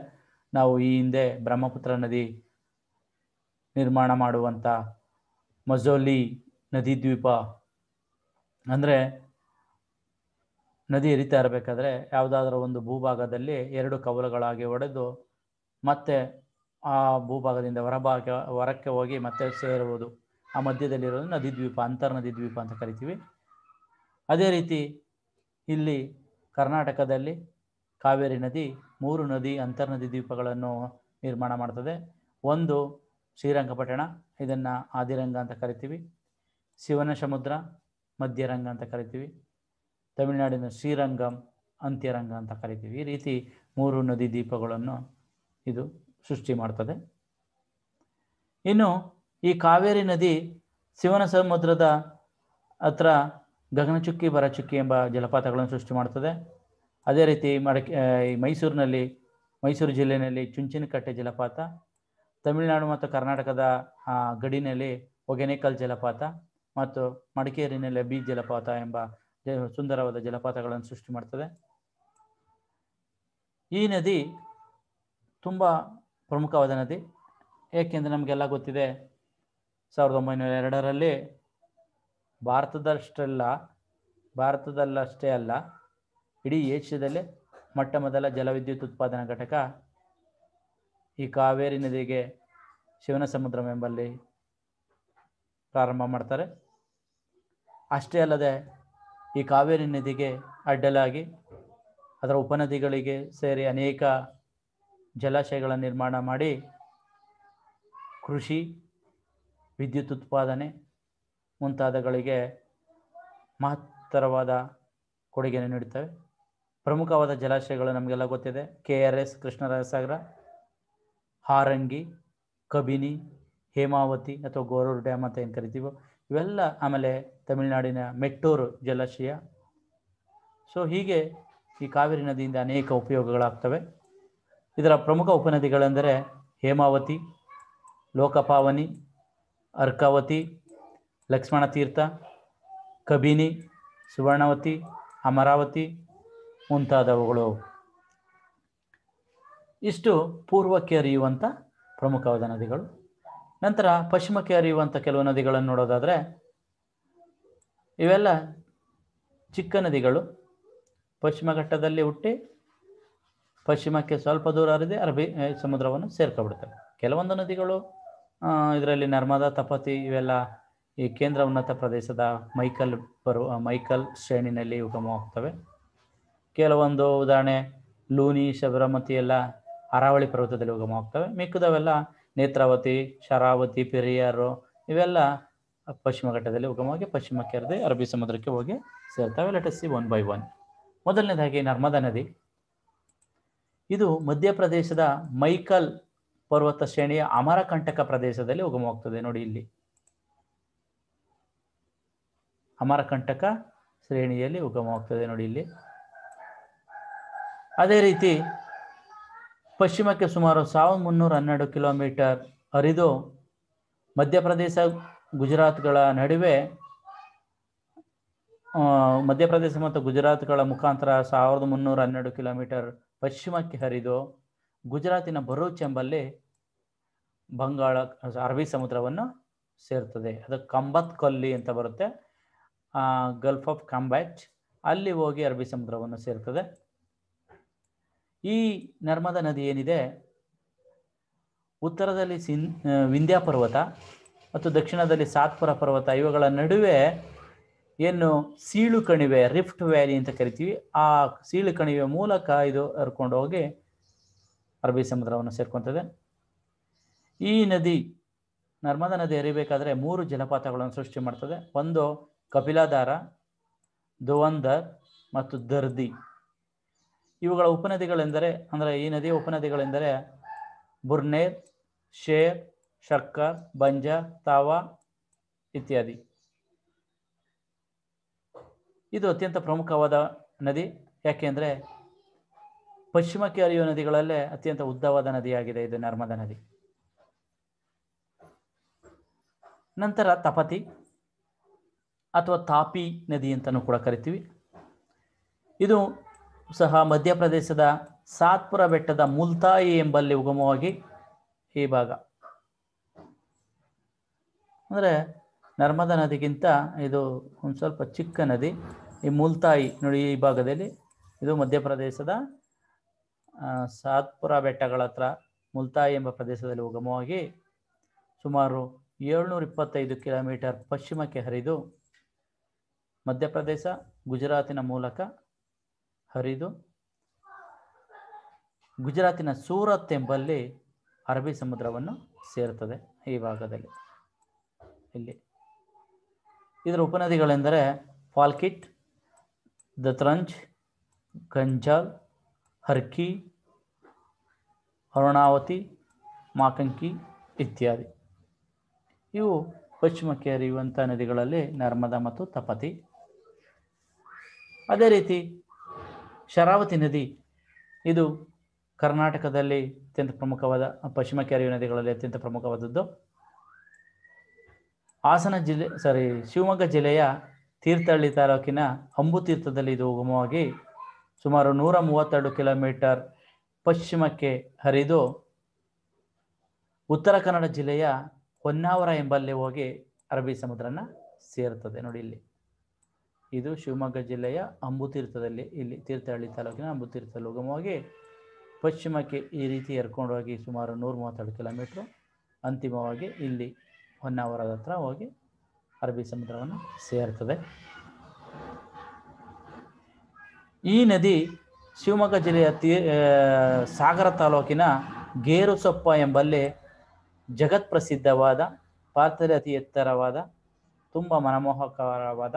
ನಾವು ಈ ಹಿಂದೆ ಬ್ರಹ್ಮಪುತ್ರ ನದಿ ನಿರ್ಮಾಣ ಮಾಡುವಂಥ ಮಜೋಲಿ ನದಿ ದ್ವೀಪ, ಅಂದರೆ ನದಿ ಹರಿತಾ ಇರಬೇಕಾದ್ರೆ ಯಾವುದಾದ್ರೂ ಒಂದು ಭೂಭಾಗದಲ್ಲಿ 2 ಕವಲುಗಳಾಗಿ ಒಡೆದು ಮತ್ತೆ ಆ ಭೂಭಾಗದಿಂದ ಹೊರಕ್ಕೆ ಹೋಗಿ ಮತ್ತೆ ಸೇರುವುದು, ಆ ಮಧ್ಯದಲ್ಲಿರೋದು ನದಿ ದ್ವೀಪ, ಅಂತರ್ನದಿ ದ್ವೀಪ ಅಂತ ಕರಿತೀವಿ. ಅದೇ ರೀತಿ ಇಲ್ಲಿ ಕರ್ನಾಟಕದಲ್ಲಿ ಕಾವೇರಿ ನದಿ 3 ಅಂತರ್ನದಿ ದ್ವೀಪಗಳನ್ನು ನಿರ್ಮಾಣ ಮಾಡ್ತದೆ. ಒಂದು ಶ್ರೀರಂಗಪಟ್ಟಣ, ಇದನ್ನು ಆದಿರಂಗ ಅಂತ ಕರಿತೀವಿ. ಶಿವನ ಸಮುದ್ರ ಮಧ್ಯರಂಗ ಅಂತ ಕರಿತೀವಿ. ತಮಿಳುನಾಡಿನ ಶ್ರೀರಂಗಂ ಅಂತ್ಯರಂಗ ಅಂತ ಕರಿತೀವಿ. ಈ ರೀತಿ 3 ನದಿ ದ್ವೀಪಗಳನ್ನು ಇದು ಸೃಷ್ಟಿ ಮಾಡ್ತದೆ. ಇನ್ನು ಈ ಕಾವೇರಿ ನದಿ ಶಿವನ ಸಮುದ್ರದ ಹತ್ರ ಗಗನಚುಕ್ಕಿ ಭರಚುಕ್ಕಿ ಎಂಬ ಜಲಪಾತಗಳನ್ನು ಸೃಷ್ಟಿ ಮಾಡ್ತದೆ. ಅದೇ ರೀತಿ ಮೈಸೂರು ಜಿಲ್ಲೆಯಲ್ಲಿ ಚುಂಚನಕಟ್ಟೆ ಜಲಪಾತ, ತಮಿಳುನಾಡು ಮತ್ತು ಕರ್ನಾಟಕದ ಗಡಿನಲ್ಲಿ ಹೊಗೆನೇಕಲ್ ಜಲಪಾತ ಮತ್ತು ಮಡಿಕೇರಿನಲ್ಲಿ ಬೀಚ್ ಜಲಪಾತ ಎಂಬ ಸುಂದರವಾದ ಜಲಪಾತಗಳನ್ನು ಸೃಷ್ಟಿ ಮಾಡ್ತದೆ. ಈ ನದಿ ತುಂಬ ಪ್ರಮುಖವಾದ ನದಿ. ಏಕೆಂದರೆ ನಮಗೆಲ್ಲ ಗೊತ್ತಿದೆ, 1902ರಲ್ಲಿ ಭಾರತದಲ್ಲಷ್ಟೇ ಅಲ್ಲ ಇಡೀ ಏಷ್ಯಾದಲ್ಲೇ ಮೊಟ್ಟ ಮೊದಲ ಜಲವಿದ್ಯುತ್ ಉತ್ಪಾದನಾ ಘಟಕ ಈ ಕಾವೇರಿ ನದಿಗೆ ಶಿವನ ಸಮುದ್ರಂ ಎಂಬಲ್ಲಿ ಪ್ರಾರಂಭ ಮಾಡ್ತಾರೆ. ಅಷ್ಟೇ ಅಲ್ಲದೆ ಈ ಕಾವೇರಿ ನದಿಗೆ ಅಡ್ಡಲಾಗಿ ಅದರ ಉಪನದಿಗಳಿಗೆ ಸೇರಿ ಅನೇಕ ಜಲಾಶಯಗಳ ನಿರ್ಮಾಣ ಮಾಡಿ ಕೃಷಿ, ವಿದ್ಯುತ್ ಉತ್ಪಾದನೆ ಮುಂತಾದಗಳಿಗೆ ಮಹತ್ತರವಾದ ಕೊಡುಗೆಯನ್ನು ನೀಡುತ್ತವೆ. ಪ್ರಮುಖವಾದ ಜಲಾಶಯಗಳು ನಮಗೆಲ್ಲ ಗೊತ್ತಿದೆ. KRS ಕೃಷ್ಣರಾಜಸಾಗರ, ಹಾರಂಗಿ, ಕಬಿನಿ, ಹೇಮಾವತಿ ಅಥವಾ ಗೋರೂರು ಡ್ಯಾಮ್ ಅಂತ ಏನು ಕರಿತೀವೋ ಇವೆಲ್ಲ, ಆಮೇಲೆ ತಮಿಳುನಾಡಿನ ಮೆಟ್ಟೂರು ಜಲಾಶಯ. ಸೊ ಹೀಗೆ ಈ ಕಾವೇರಿ ನದಿಯಿಂದ ಅನೇಕ ಉಪಯೋಗಗಳಾಗ್ತವೆ. ಇದರ ಪ್ರಮುಖ ಉಪನದಿಗಳೆಂದರೆ ಹೇಮಾವತಿ, ಲೋಕಪಾವನಿ, ಅರ್ಕಾವತಿ, ಲಕ್ಷ್ಮಣ ತೀರ್ಥ, ಕಬಿನಿ, ಸುವರ್ಣವತಿ, ಅಮರಾವತಿ ಮುಂತಾದವುಗಳು. ಇಷ್ಟು ಪೂರ್ವಕ್ಕೆ ಹರಿಯುವಂಥ ಪ್ರಮುಖವಾದ ನದಿಗಳು. ನಂತರ ಪಶ್ಚಿಮಕ್ಕೆ ಹರಿಯುವಂಥ ಕೆಲವು ನದಿಗಳನ್ನು ನೋಡೋದಾದರೆ ಇವೆಲ್ಲ ಚಿಕ್ಕ ನದಿಗಳು. ಪಶ್ಚಿಮ ಘಟ್ಟದಲ್ಲಿ ಹುಟ್ಟಿ ಪಶ್ಚಿಮಕ್ಕೆ ಸ್ವಲ್ಪ ದೂರ ಹರಿದು ಅರಬ್ಬಿ ಸಮುದ್ರವನ್ನು ಸೇರ್ಕೊಬಿಡ್ತವೆ. ಕೆಲವೊಂದು ನದಿಗಳು ಇದರಲ್ಲಿ ನರ್ಮದಾ, ತಪತಿ ಇವೆಲ್ಲ ಈ ಕೇಂದ್ರ ಉನ್ನತ ಪ್ರದೇಶದ ಮೈಕಲ್ ಶ್ರೇಣಿನಲ್ಲಿ ಉಗಮವಾಗ್ತವೆ. ಕೆಲವೊಂದು ಉದಾಹರಣೆ ಲೂನಿ, ಶಬರಮತಿ ಎಲ್ಲ ಅರಾವಳಿ ಪರ್ವತದಲ್ಲಿ ಉಗಮವಾಗ್ತವೆ. ಮಿಕ್ಕದವೆಲ್ಲ ನೇತ್ರಾವತಿ, ಶರಾವತಿ, ಪೆರಿಯಾರು ಇವೆಲ್ಲ ಪಶ್ಚಿಮ ಘಟ್ಟದಲ್ಲಿ ಉಗಮವಾಗಿ ಪಶ್ಚಿಮಕ್ಕೆ ಹರಿದು ಅರಬ್ಬಿ ಸಮುದ್ರಕ್ಕೆ ಹೋಗಿ ಸೇರ್ತವೆ. Let us C one by one. ಮೊದಲನೇದಾಗಿ ನರ್ಮದಾ ನದಿ. ಇದು ಮಧ್ಯಪ್ರದೇಶದ ಮೈಕಲ್ ಪರ್ವತ ಶ್ರೇಣಿಯ ಅಮರಕಂಟಕ ಪ್ರದೇಶದಲ್ಲಿ ಉಗಮವಾಗ್ತದೆ. ನೋಡಿ ಇಲ್ಲಿ ಅಮರಕಂಟಕ ಶ್ರೇಣಿಯಲ್ಲಿ ಉಗಮವಾಗ್ತದೆ ನೋಡಿ ಇಲ್ಲಿ. ಅದೇ ರೀತಿ ಪಶ್ಚಿಮಕ್ಕೆ ಸುಮಾರು 1312 ಕಿಲೋಮೀಟರ್ ಹರಿದು ಮಧ್ಯಪ್ರದೇಶ ಗುಜರಾತ್ಗಳ ನಡುವೆ ಮಧ್ಯಪ್ರದೇಶ ಮತ್ತು ಗುಜರಾತ್ಗಳ ಮುಖಾಂತರ 1312 ಕಿಲೋಮೀಟರ್ ಪಶ್ಚಿಮಕ್ಕೆ ಹರಿದು ಗುಜರಾತಿನ ಭರೂಚ್ ಎಂಬಲ್ಲಿ ಅರಬ್ಬಿ ಸಮುದ್ರವನ್ನು ಸೇರ್ತದೆ. ಅದು ಕಂಬತ್ ಕೊಲ್ಲಿ ಅಂತ ಬರುತ್ತೆ, ಗಲ್ಫ್ ಆಫ್ ಕಂಬ್ಯಾಚ್, ಅಲ್ಲಿ ಹೋಗಿ ಅರಬ್ಬಿ ಸಮುದ್ರವನ್ನು ಸೇರ್ತದೆ. ಈ ನರ್ಮದಾ ನದಿ ಏನಿದೆ ಉತ್ತರದಲ್ಲಿ ವಿಂಧ್ಯ ಪರ್ವತ ಮತ್ತು ದಕ್ಷಿಣದಲ್ಲಿ ಸಾತ್ಪುರ ಪರ್ವತ, ಇವುಗಳ ನಡುವೆ ಏನು ಸೀಳು ಕಣಿವೆ, ರಿಫ್ಟ್ ವ್ಯಾಲಿ ಅಂತ ಕರಿತೀವಿ, ಆ ಸೀಳು ಕಣಿವೆ ಮೂಲಕ ಇದು ಹರ್ಕೊಂಡು ಹೋಗಿ ಅರಬ್ಬಿ ಸಮುದ್ರವನ್ನು ಸೇರ್ಕೊತದೆ. ಈ ನದಿ, ನರ್ಮದಾ ನದಿ ಹರಿಬೇಕಾದ್ರೆ 3 ಜಲಪಾತಗಳನ್ನು ಸೃಷ್ಟಿ ಮಾಡ್ತದೆ. ಒಂದು ಕಪಿಲಾಧಾರ, ಧುವಂಧರ್ ಮತ್ತು ದರ್ದಿ. ಇವುಗಳ ಉಪನದಿಗಳೆಂದರೆ, ಅಂದರೆ ಈ ನದಿಯ ಉಪನದಿಗಳೆಂದರೆ ಬುರ್ನೇರ್, ಶೇರ್, ಶಕ್ಕರ್, ಬಂಜಾರ್, ತಾವಾ ಇತ್ಯಾದಿ. ಇದು ಅತ್ಯಂತ ಪ್ರಮುಖವಾದ ನದಿ. ಯಾಕೆಂದರೆ ಪಶ್ಚಿಮಕ್ಕೆ ಹರಿಯುವ ನದಿಗಳಲ್ಲೇ ಅತ್ಯಂತ ಉದ್ದವಾದ ನದಿಯಾಗಿದೆ ಇದು ನರ್ಮದಾ ನದಿ. ನಂತರ ತಪತಿ ಅಥವಾ ತಾಪಿ ನದಿ ಅಂತಲೂ ಕೂಡ ಕರಿತೀವಿ. ಇದು ಸಹ ಮಧ್ಯಪ್ರದೇಶದ ಸಾತ್ಪುರ ಬೆಟ್ಟದ ಮುಲ್ತಾಯಿ ಎಂಬಲ್ಲಿ ಉಗಮವಾಗಿ ಈ ಭಾಗ, ಅಂದರೆ ನರ್ಮದಾ ನದಿಗಿಂತ ಇದು ಒಂದು ಸ್ವಲ್ಪ ಚಿಕ್ಕ ನದಿ. ಈ ಮುಲ್ತಾಯಿ ನೋಡಿ, ಈ ಭಾಗದಲ್ಲಿ ಇದು ಮಧ್ಯಪ್ರದೇಶದ ಸಾತ್ಪುರ ಬೆಟ್ಟಗಳ ಹತ್ರ ಮುಲ್ತಾಯಿ ಎಂಬ ಪ್ರದೇಶದಲ್ಲಿ ಉಗಮವಾಗಿ ಸುಮಾರು 725 ಕಿಲೋಮೀಟರ್ ಪಶ್ಚಿಮಕ್ಕೆ ಹರಿದು ಮಧ್ಯಪ್ರದೇಶ, ಗುಜರಾತಿನ ಮೂಲಕ ಹರಿದು ಗುಜರಾತಿನ ಸೂರತ್ ಎಂಬಲ್ಲಿ ಅರಬ್ಬಿ ಸಮುದ್ರವನ್ನು ಸೇರುತ್ತದೆ. ಈ ಭಾಗದಲ್ಲಿ ಇಲ್ಲಿ ಇದರ ಉಪನದಿಗಳೆಂದರೆ ಫಾಲ್ಕಿಟ್, ದತ್ರಂಜ್, ಗಂಜಾಲ್, ಹರ್ಕಿ, ಅರುಣಾವತಿ, ಮಾಕಂಕಿ ಇತ್ಯಾದಿ. ಇವು ಪಶ್ಚಿಮಕ್ಕೆ ಹರಿಯುವಂಥ ನದಿಗಳಲ್ಲಿ ನರ್ಮದಾ ಮತ್ತು ತಪತಿ. ಅದೇ ರೀತಿ ಶರಾವತಿ ನದಿ, ಇದು ಕರ್ನಾಟಕದಲ್ಲಿ ಅತ್ಯಂತ ಪ್ರಮುಖವಾದ, ಪಶ್ಚಿಮಕ್ಕೆ ಹರಿಯುವ ನದಿಗಳಲ್ಲಿ ಅತ್ಯಂತ ಪ್ರಮುಖವಾದದ್ದು. ಶಿವಮೊಗ್ಗ ಜಿಲ್ಲೆಯ ತೀರ್ಥಹಳ್ಳಿ ತಾಲೂಕಿನ ಅಂಬುತೀರ್ಥದಲ್ಲಿ ಇದು ಉಗಮವಾಗಿ ಸುಮಾರು 132 ಕಿಲೋಮೀಟರ್ ಪಶ್ಚಿಮಕ್ಕೆ ಹರಿದು ಉತ್ತರ ಕನ್ನಡ ಜಿಲ್ಲೆಯ ಹೊನ್ನಾವರ ಎಂಬಲ್ಲಿ ಹೋಗಿ ಅರಬ್ಬಿ ಸಮುದ್ರನ ಸೇರುತ್ತದೆ. ನೋಡಿ ಇಲ್ಲಿ, ಇದು ಶಿವಮೊಗ್ಗ ಜಿಲ್ಲೆಯ ಅಂಬುತೀರ್ಥದಲ್ಲಿ, ಇಲ್ಲಿ ತೀರ್ಥಹಳ್ಳಿ ತಾಲೂಕಿನ ಅಂಬುತೀರ್ಥದಲ್ಲಿ ಉಗಮವಾಗಿ ಪಶ್ಚಿಮಕ್ಕೆ ಈ ರೀತಿ ಹರ್ಕೊಂಡು ಹೋಗಿ ಸುಮಾರು 132 ಕಿಲೋಮೀಟ್ರು ಅಂತಿಮವಾಗಿ ಇಲ್ಲಿ ಹೊನ್ನಾವರದ ಹತ್ರ ಹೋಗಿ ಅರಬ್ಬಿ ಸಮುದ್ರವನ್ನು ಸೇರ್ತದೆ. ಈ ನದಿ ಶಿವಮೊಗ್ಗ ಜಿಲ್ಲೆಯ ಸಾಗರ ತಾಲೂಕಿನ ಗೇರುಸೊಪ್ಪ ಎಂಬಲ್ಲಿ ಜಗತ್ ಪ್ರಸಿದ್ಧವಾದ, ಭಾರತದಲ್ಲಿ ಅತಿ ಎತ್ತರವಾದ, ತುಂಬ ಮನಮೋಹಕರವಾದ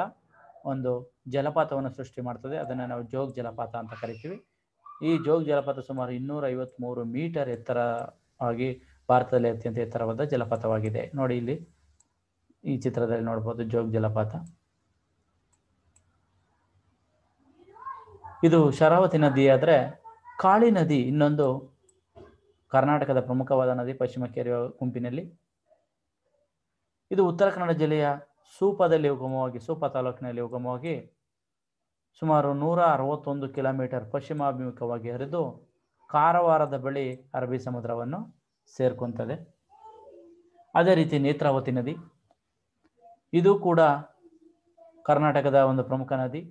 ಒಂದು ಜಲಪಾತವನ್ನು ಸೃಷ್ಟಿ ಮಾಡ್ತದೆ. ಅದನ್ನು ನಾವು ಜೋಗ್ ಜಲಪಾತ ಅಂತ ಕರಿತೀವಿ. ಈ ಜೋಗ್ ಜಲಪಾತ ಸುಮಾರು 253 ಮೀಟರ್ ಎತ್ತರವಾಗಿ ಭಾರತದಲ್ಲಿ ಅತ್ಯಂತ ಎತ್ತರವಾದ ಜಲಪಾತವಾಗಿದೆ. ನೋಡಿ ಇಲ್ಲಿ ಈ ಚಿತ್ರದಲ್ಲಿ ನೋಡ್ಬೋದು ಜೋಗ್ ಜಲಪಾತ. ಇದು ಶರಾವತಿ ನದಿ. ಆದರೆ ಕಾಳಿ ನದಿ ಇನ್ನೊಂದು ಕರ್ನಾಟಕದ ಪ್ರಮುಖವಾದ ನದಿ, ಪಶ್ಚಿಮಕ್ಕೆ ಹರಿಯುವ ಗುಂಪಿನಲ್ಲಿ. ಇದು ಉತ್ತರ ಕನ್ನಡ ಜಿಲ್ಲೆಯ ಸೂಪದಲ್ಲಿ ಉಗಮವಾಗಿ, ಸೂಪ ತಾಲೂಕಿನಲ್ಲಿ ಉಗಮವಾಗಿ ಸುಮಾರು 161 ಕಿಲೋಮೀಟರ್ ಪಶ್ಚಿಮಾಭಿಮುಖವಾಗಿ ಹರಿದು ಕಾರವಾರದ ಬಳಿ ಅರಬ್ಬಿ ಸಮುದ್ರವನ್ನು ಸೇರ್ಕೊಂತದೆ. ಅದೇ ರೀತಿ ನೇತ್ರಾವತಿ ನದಿ, ಇದು ಕೂಡ ಕರ್ನಾಟಕದ ಒಂದು ಪ್ರಮುಖ ನದಿ,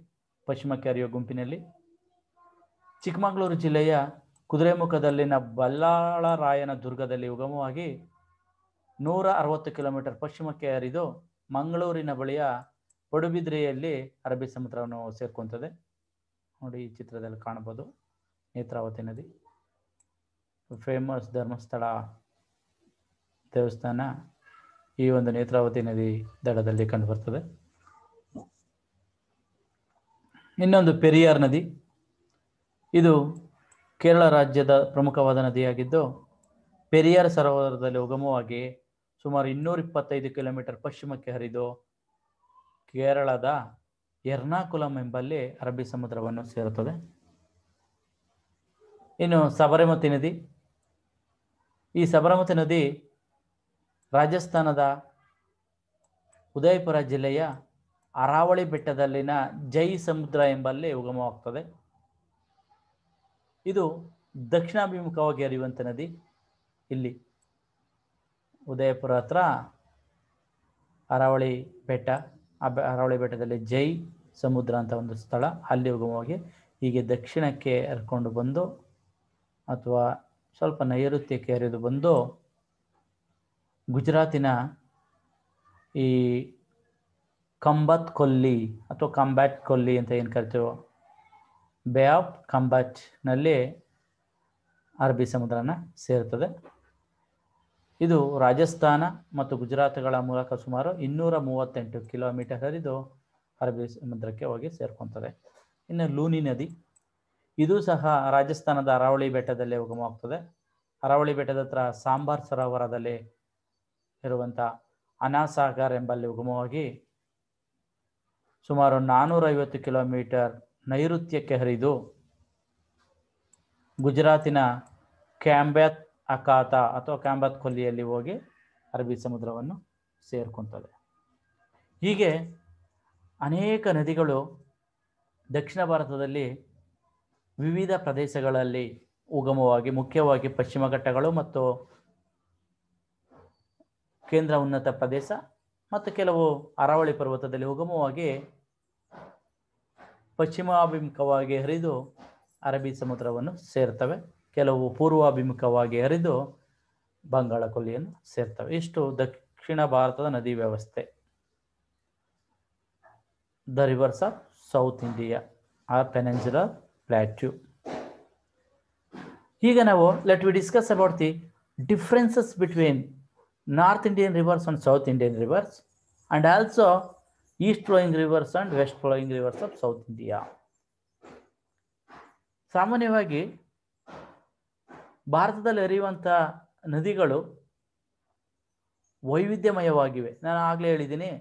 ಪಶ್ಚಿಮಕ್ಕೆ ಹರಿಯುವ ಗುಂಪಿನಲ್ಲಿ. ಚಿಕ್ಕಮಗಳೂರು ಜಿಲ್ಲೆಯ ಕುದುರೆಮುಖದಲ್ಲಿನ ಬಲ್ಲಾಳರಾಯನ ದುರ್ಗದಲ್ಲಿ ಉಗಮವಾಗಿ 160 ಕಿಲೋಮೀಟರ್ ಪಶ್ಚಿಮಕ್ಕೆ ಹರಿದು ಮಂಗಳೂರಿನ ಬಳಿಯ ಪಡುಬಿದ್ರೆಯಲ್ಲಿ ಅರಬ್ಬಿ ಸಮುದ್ರವನ್ನು ಸೇರ್ಕೊಂತದೆ. ನೋಡಿ ಈ ಚಿತ್ರದಲ್ಲಿ ಕಾಣಬಹುದು ನೇತ್ರಾವತಿ ನದಿ. ಫೇಮಸ್ ಧರ್ಮಸ್ಥಳ ದೇವಸ್ಥಾನ ಈ ಒಂದು ನೇತ್ರಾವತಿ ನದಿ ದಡದಲ್ಲಿ ಕಂಡುಬರ್ತದೆ. ಇನ್ನೊಂದು ಪೆರಿಯಾರ್ ನದಿ, ಇದು ಕೇರಳ ರಾಜ್ಯದ ಪ್ರಮುಖವಾದ ನದಿಯಾಗಿದ್ದು ಪೆರಿಯಾರ್ ಸರೋವರದಲ್ಲಿ ಉಗಮವಾಗಿ ಸುಮಾರು 225 ಕಿಲೋಮೀಟರ್ ಪಶ್ಚಿಮಕ್ಕೆ ಹರಿದು ಕೇರಳದ ಎರ್ನಾಕುಲಂ ಎಂಬಲ್ಲಿ ಅರಬ್ಬಿ ಸಮುದ್ರವನ್ನು ಸೇರುತ್ತದೆ. ಇನ್ನು ಸಬರಮತಿ ನದಿ, ಈ ಸಬರಮತಿ ನದಿ ರಾಜಸ್ಥಾನದ ಉದಯಪುರ ಜಿಲ್ಲೆಯ ಅರಾವಳಿ ಬೆಟ್ಟದಲ್ಲಿನ ಜೈ ಸಮುದ್ರ ಎಂಬಲ್ಲಿ ಉಗಮವಾಗ್ತದೆ. ಇದು ದಕ್ಷಿಣಾಭಿಮುಖವಾಗಿ ಹರಿಯುವಂಥ ನದಿ. ಇಲ್ಲಿ ಉದಯಪುರ ಹತ್ರ ಅರಾವಳಿ ಬೆಟ್ಟ, ಅರಾವಳಿ ಬೆಟ್ಟದಲ್ಲಿ ಜೈ ಸಮುದ್ರ ಅಂತ ಒಂದು ಸ್ಥಳ, ಅಲ್ಲಿ ಉಗಮವಾಗಿ ಹೀಗೆ ದಕ್ಷಿಣಕ್ಕೆ ಹರ್ಕೊಂಡು ಬಂದು ಅಥವಾ ಸ್ವಲ್ಪ ನೈಋತ್ಯಕ್ಕೆ ಹರಿದು ಬಂದು ಗುಜರಾತಿನ ಈ ಕಂಬತ್ ಕೊಲ್ಲಿ ಅಥವಾ ಕಂಬ್ಯಾಟ್ ಕೊಲ್ಲಿ ಅಂತ ಏನು ಕರಿತೀವೋ, ಬೇ ಆಫ್ ಕಂಬಾಚ್ನಲ್ಲಿ ಅರಬ್ಬಿ ಸಮುದ್ರನ ಸೇರ್ತದೆ. ಇದು ರಾಜಸ್ಥಾನ ಮತ್ತು ಗುಜರಾತ್ಗಳ ಮೂಲಕ ಸುಮಾರು 238 ಕಿಲೋಮೀಟರ್ ಹರಿದು ಅರಬ್ಬಿ ಸಮುದ್ರಕ್ಕೆ ಹೋಗಿ ಸೇರ್ಕೊತದೆ. ಇನ್ನು ಲೂನಿ ನದಿ, ಇದು ಸಹ ರಾಜಸ್ಥಾನದ ಅರಾವಳಿ ಬೆಟ್ಟದಲ್ಲಿ ಉಗಮವಾಗ್ತದೆ. ಅರಾವಳಿ ಬೆಟ್ಟದ ಹತ್ರ ಸಾಂಬಾರ್ ಸರೋವರದಲ್ಲಿ ಇರುವಂಥ ಅನಾಸಾಗರ್ ಎಂಬಲ್ಲಿ ಉಗಮವಾಗಿ ಸುಮಾರು 450 ಕಿಲೋಮೀಟರ್ ನೈಋತ್ಯಕ್ಕೆ ಹರಿದು ಗುಜರಾತಿನ ಕ್ಯಾಂಬ್ಯಾತ್ ಅಖಾತ ಅಥವಾ ಕ್ಯಾಂಬಾತ್ ಕೊಲ್ಲಿಯಲ್ಲಿ ಹೋಗಿ ಅರಬ್ಬಿ ಸಮುದ್ರವನ್ನು ಸೇರ್ಕೊತದೆ. ಹೀಗೆ ಅನೇಕ ನದಿಗಳು ದಕ್ಷಿಣ ಭಾರತದಲ್ಲಿ ವಿವಿಧ ಪ್ರದೇಶಗಳಲ್ಲಿ ಉಗಮವಾಗಿ, ಮುಖ್ಯವಾಗಿ ಪಶ್ಚಿಮ ಘಟ್ಟಗಳು ಮತ್ತು ಕೇಂದ್ರ ಉನ್ನತ ಪ್ರದೇಶ ಮತ್ತು ಕೆಲವು ಅರಾವಳಿ ಪರ್ವತದಲ್ಲಿ ಉಗಮವಾಗಿ ಪಶ್ಚಿಮಾಭಿಮುಖವಾಗಿ ಹರಿದು ಅರಬ್ಬಿ ಸಮುದ್ರವನ್ನು ಸೇರ್ತವೆ. ಕೆಲವು ಪೂರ್ವಾಭಿಮುಖವಾಗಿ ಹರಿದು ಬಂಗಾಳ ಕೊಲ್ಲಿಯನ್ನು ಸೇರ್ತವೆ. ಇಷ್ಟು ದಕ್ಷಿಣ ಭಾರತದ ನದಿ ವ್ಯವಸ್ಥೆ. The rivers of South India or peninsular plateau. ಈಗ ನಾವು let we discuss about the differences between North Indian rivers and South Indian rivers and also east flowing rivers and west flowing rivers of South India. ಸಾಮಾನ್ಯವಾಗಿ ಭಾರತದಲ್ಲಿ ಹರಿಯುವಂಥ ನದಿಗಳು ವೈವಿಧ್ಯಮಯವಾಗಿವೆ. ನಾನು ಆಗಲೇ ಹೇಳಿದ್ದೀನಿ,